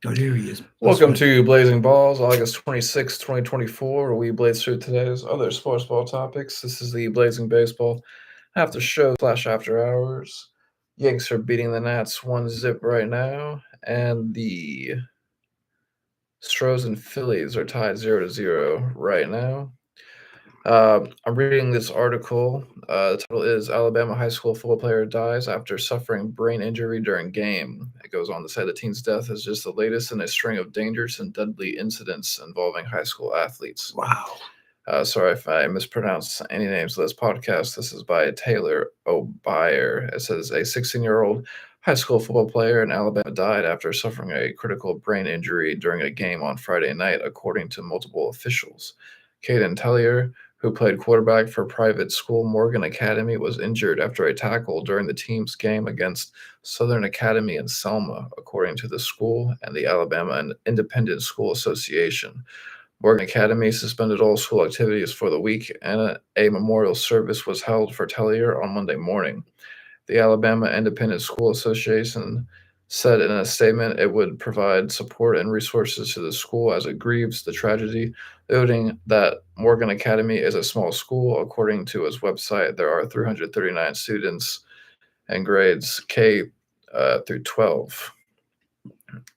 Oh, there he is. Welcome to Blazing Balls, August 26, 2024, where we blaze through today's other sports ball topics. This is the Blazing Baseball after show / after hours. Yanks are beating the Nats 1-0 right now, and the Stros and Phillies are tied 0-0 right now. I'm reading this article. The title is Alabama High School Football Player Dies After Suffering Brain Injury During Game. It goes on to say the teen's death is just the latest in a string of dangerous and deadly incidents involving high school athletes. Wow. Sorry if I mispronounce any names of this podcast. This is by Taylor O'Beyer. It says a 16-year-old high school football player in Alabama died after suffering a critical brain injury during a game on Friday night, according to multiple officials. Caden Tellier, who played quarterback for private school Morgan Academy, was injured after a tackle during the team's game against Southern Academy in Selma, according to the school and the Alabama Independent School Association. Morgan Academy suspended all school activities for the week, and a memorial service was held for Tellier on Monday morning. The Alabama Independent School Association said in a statement it would provide support and resources to the school as it grieves the tragedy, noting that Morgan Academy is a small school. According to its website, there are 339 students and grades K through 12.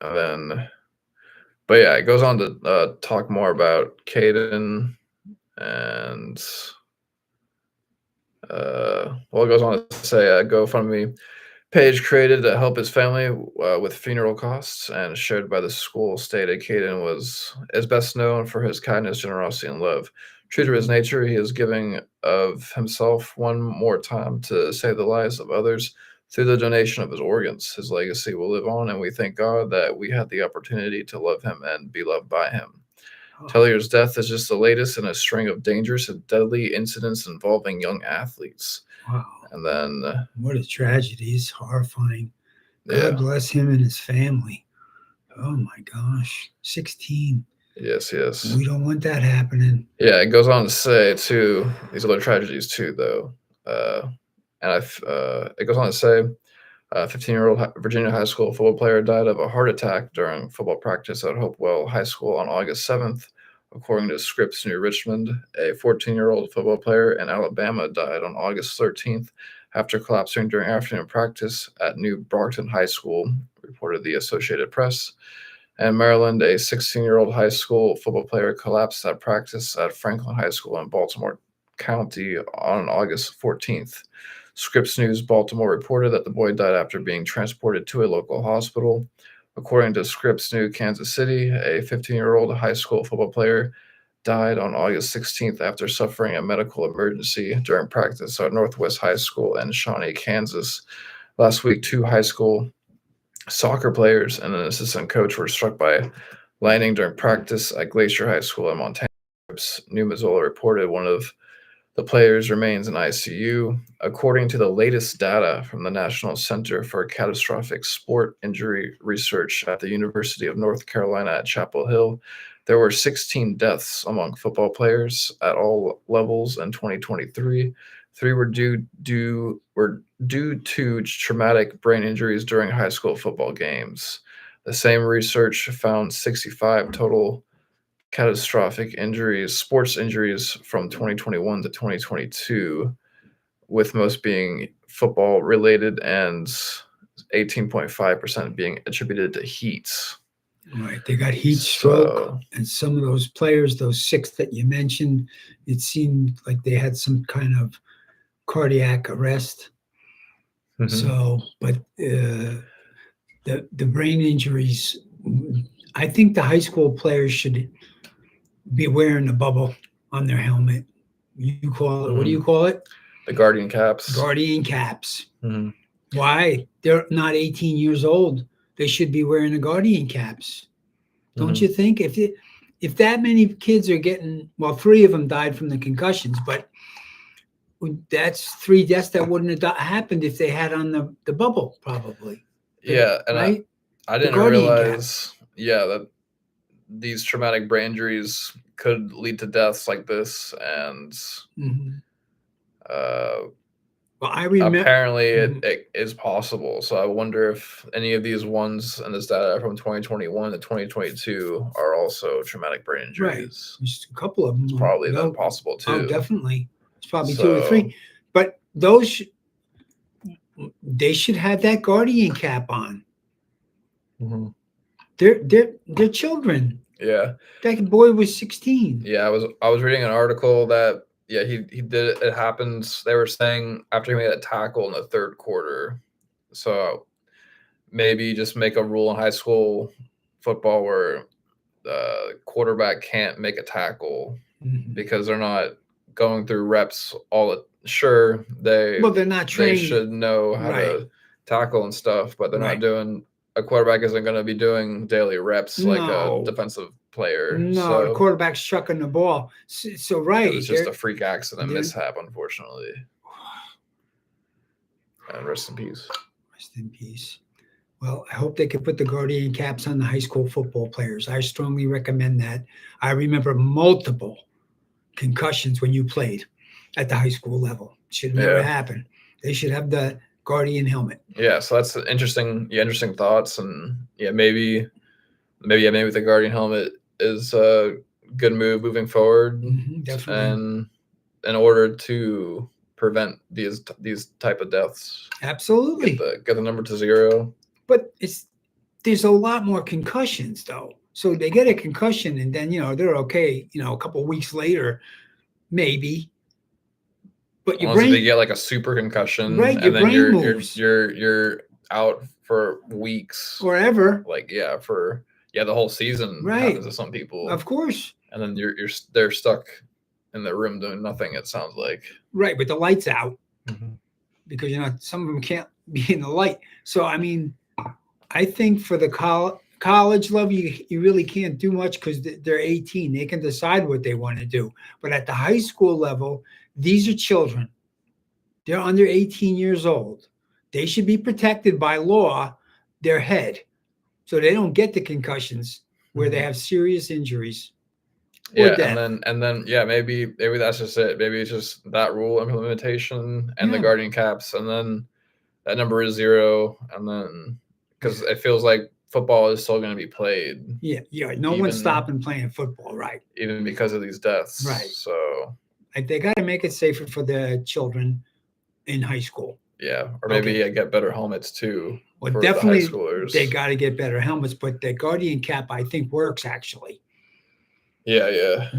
And then, but yeah, it goes on to talk more about Caden and it goes on to say GoFundMe page created to help his family with funeral costs and shared by the school stated Caden is best known for his kindness, generosity, and love. True to his nature, he is giving of himself one more time to save the lives of others through the donation of his organs. His legacy will live on, and we thank God that we had the opportunity to love him and be loved by him. Tellier's death is just the latest in a string of dangerous and deadly incidents involving young athletes. Wow. And then, what a tragedy. It's horrifying. God yeah. bless him and his family. Oh my gosh. 16. Yes. We don't want that happening. Yeah, it goes on to say too these other tragedies too, though, and it goes on to say, 15-year-old Virginia high school football player died of a heart attack during football practice at Hopewell High School on August 7th, according to Scripps New Richmond. A 14-year-old football player in Alabama died on August 13th after collapsing during afternoon practice at New Brockton High School, reported the Associated Press. And Maryland, a 16-year-old high school football player collapsed at practice at Franklin High School in Baltimore County on August 14th. Scripps News Baltimore reported that the boy died after being transported to a local hospital. According to Scripps News Kansas City, a 15-year-old high school football player died on August 16th after suffering a medical emergency during practice at Northwest High School in Shawnee, Kansas. Last week, two high school soccer players and an assistant coach were struck by lightning during practice at Glacier High School in Montana. New Missoula reported one of the players remains in ICU. According to the latest data from the National Center for Catastrophic Sport Injury Research at the University of North Carolina at Chapel Hill, there were 16 deaths among football players at all levels in 2023. Three were due to traumatic brain injuries during high school football games. The same research found 65 total catastrophic injuries, sports injuries from 2021 to 2022, with most being football related and 18.5% being attributed to heat. Right. They got heat stroke. And some of those players, those six that you mentioned, it seemed like they had some kind of cardiac arrest. So, but the brain injuries, I think the high school players should be wearing a bubble on their helmet. You call it, what do you call it? The Guardian caps. Guardian caps. Why? They're not 18 years old. They should be wearing the Guardian caps. Don't you think? If that many kids are getting, well, 3 of them died from the concussions, but that's 3 deaths that wouldn't have happened if they had on the bubble, probably. Yeah, and right? I didn't realize, that these traumatic brain injuries could lead to deaths like this, and Well, I remember. Apparently, it is possible. So I wonder if any of these ones and this data from 2021 to 2022 are also traumatic brain Right. injuries. Just a couple of them. It's probably then possible too. Oh, definitely. It's probably 2 or 3. But those, they should have that guardian cap on. Mm-hmm. They're children. Yeah. That boy was 16. Yeah, I was reading an article that he did it. It happens. They were saying after he made a tackle in the third quarter. So maybe just make a rule in high school football where the quarterback can't make a tackle because they're not going through reps all the sure they're not trained. They should know how to tackle and stuff, but they're not doing. A quarterback isn't going to be doing daily reps like a defensive player. No, the quarterback's chucking the ball. So it's just a freak accident mishap, unfortunately. And rest in peace. Rest in peace. Well, I hope they could put the guardian caps on the high school football players. I strongly recommend that. I remember multiple concussions when you played at the high school level. Should never happen. They should have the guardian helmet. Yeah, so that's interesting thoughts, and maybe the guardian helmet is a good move moving forward, definitely. And in order to prevent these type of deaths, absolutely get the number to 0. But there's a lot more concussions though. So they get a concussion and then they're okay. A couple of weeks later, maybe. But your brain, if you get like a super concussion, right? Your and then brain moves. You're out for weeks, forever. Like for the whole season. Happens to some people, of course. And then they're stuck in their room doing nothing. It sounds like right with the lights out, because some of them can't be in the light. So I mean, I think for the college level, you really can't do much because they're 18. They can decide what they want to do. But at the high school level, these are children. They're under 18 years old. They should be protected by law, their head, so they don't get the concussions where they have serious injuries. And then maybe that's just it. Maybe it's just that rule implementation and the guardian caps, and then that number is 0, and then because it feels like football is still going to be played. Yeah. No one's stopping playing football, right? Even because of these deaths, right? So they got to make it safer for the children in high school. Yeah, or maybe get better helmets too. Well, definitely, the high schoolers. They got to get better helmets, but the guardian cap, I think, works actually. Yeah.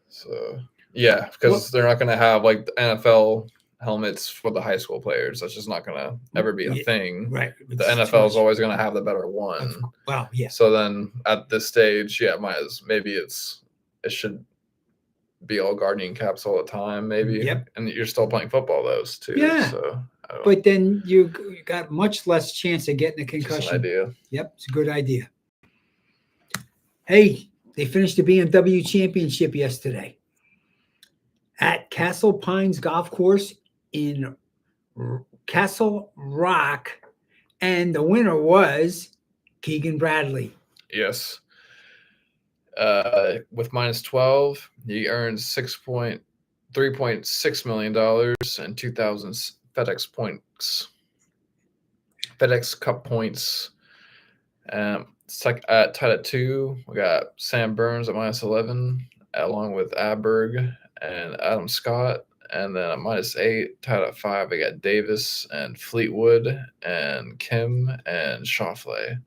So because they're not going to have like the NFL helmets for the high school players. That's just not going to ever be a thing. Right. The NFL is always going to have the better one. Well, yeah. So then at this stage, maybe it should be all guardian caps all the time, maybe. Yep. And you're still playing football those too. Yeah. So, but then you got much less chance of getting a concussion. Just an idea. Yep, it's a good idea. Hey, they finished the BMW Championship yesterday at Castle Pines Golf Course in Castle Rock, and the winner was Keegan Bradley. Yes. With minus 12, he earns $3.6 million and 2,000 FedEx Cup points. Tied at 2, we got Sam Burns at minus 11, along with Aberg and Adam Scott. And then at minus 8, tied at 5, we got Davis and Fleetwood and Kim and Schauffele.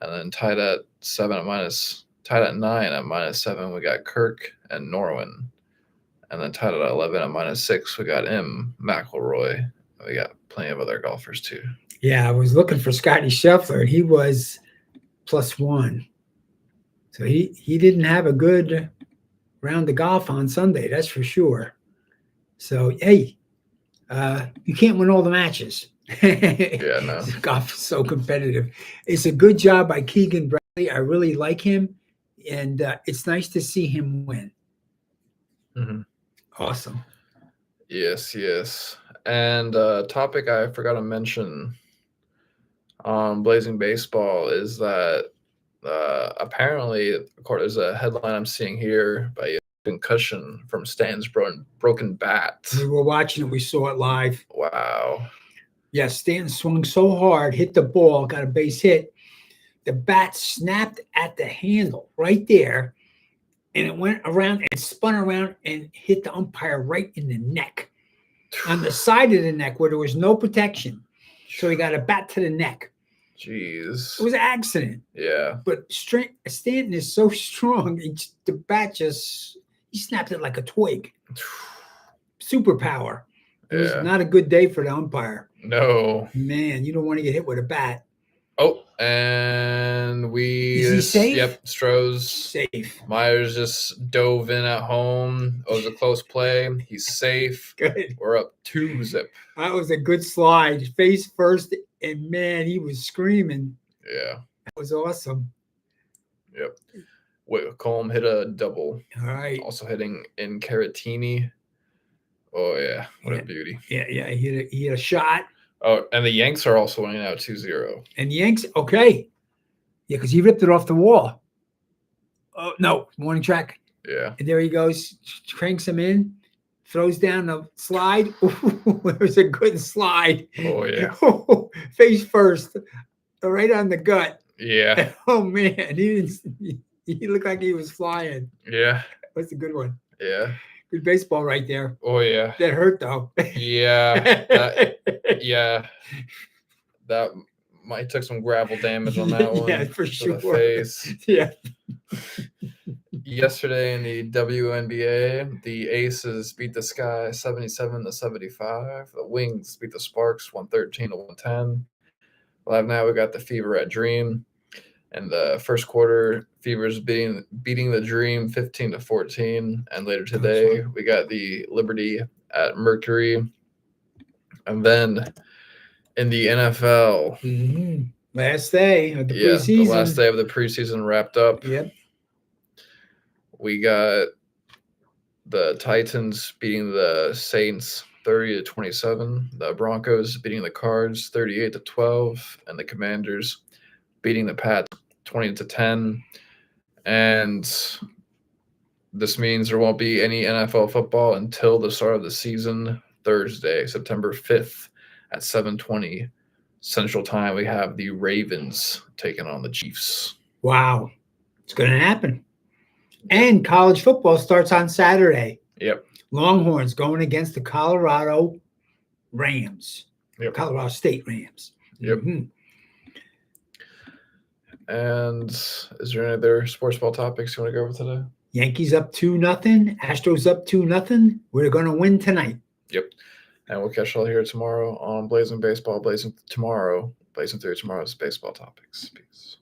And then tied at 9 at minus 7, we got Kirk and Norwin. And then tied at 11 at minus 6, we got M. McElroy. We got plenty of other golfers too. Yeah, I was looking for Scotty Scheffler, and he was +1. So he didn't have a good round of golf on Sunday, that's for sure. So, hey, you can't win all the matches. Yeah, no. Golf is so competitive. It's a good job by Keegan Bradley. I really like him, and it's nice to see him win. Awesome. Yes. And topic I forgot to mention on Blazing Baseball is that apparently, of course, there's a headline I'm seeing here by concussion from Stan's broken bat. We were watching it. We saw it live. Wow. Yeah, Stanton swung so hard, hit the ball, got a base hit. The bat snapped at the handle right there, and it went around and spun around and hit the umpire right in the neck, on the side of the neck where there was no protection. So he got a bat to the neck. Jeez. It was an accident. Yeah. But Stanton is so strong. The bat he snapped it like a twig. Superpower. It was not a good day for the umpire. No. Man, you don't want to get hit with a bat. Oh, and Is he safe? Yep, Stroh's safe. Myers just dove in at home. It was a close play. He's safe. Good. We're up 2-0. That was a good slide. Face first, and man, he was screaming. Yeah. That was awesome. Yep. Whitcomb hit a double. All right. Also hitting in Caratini. Oh, yeah. What a beauty. Yeah. He hit a shot. Oh, and the Yanks are also winning out 2-0. And the Yanks, okay. Yeah, because he ripped it off the wall. Oh, no. Morning track. Yeah. And there he goes. Cranks him in. Throws down the slide. Ooh, it was a good slide. Oh, yeah. Face first. Right on the gut. Yeah. Oh, man. He looked like he was flying. Yeah. That's a good one. Yeah. Good baseball right there. Oh, yeah. That hurt, though. Yeah. That might took some gravel damage on that one. Yeah, for sure. The face. Yeah. Yesterday in the WNBA, the Aces beat the Sky 77-75. The Wings beat the Sparks 113-110. Live now, we got the Fever at Dream. And the first quarter, Fever's beating the Dream 15-14. And later today, we got the Liberty at Mercury. And then in the NFL, last day of the preseason. The last day of the preseason wrapped up. Yep. We got the Titans beating the Saints 30-27. The Broncos beating the Cards 38-12, and the Commanders beating the Pats 20-10. And this means there won't be any NFL football until the start of the season, Thursday, September 5th at 7:20 Central Time. We have the Ravens taking on the Chiefs. Wow. It's going to happen. And college football starts on Saturday. Yep. Longhorns going against the Colorado Rams. Yep. Colorado State Rams. Yep. Mm-hmm. And is there any other sports ball topics you want to go over today? Yankees up 2-0. Astros up 2-0. We're going to win tonight. Yep. And we'll catch you all here tomorrow on Blazing Baseball, Blazing through tomorrow's baseball topics. Peace.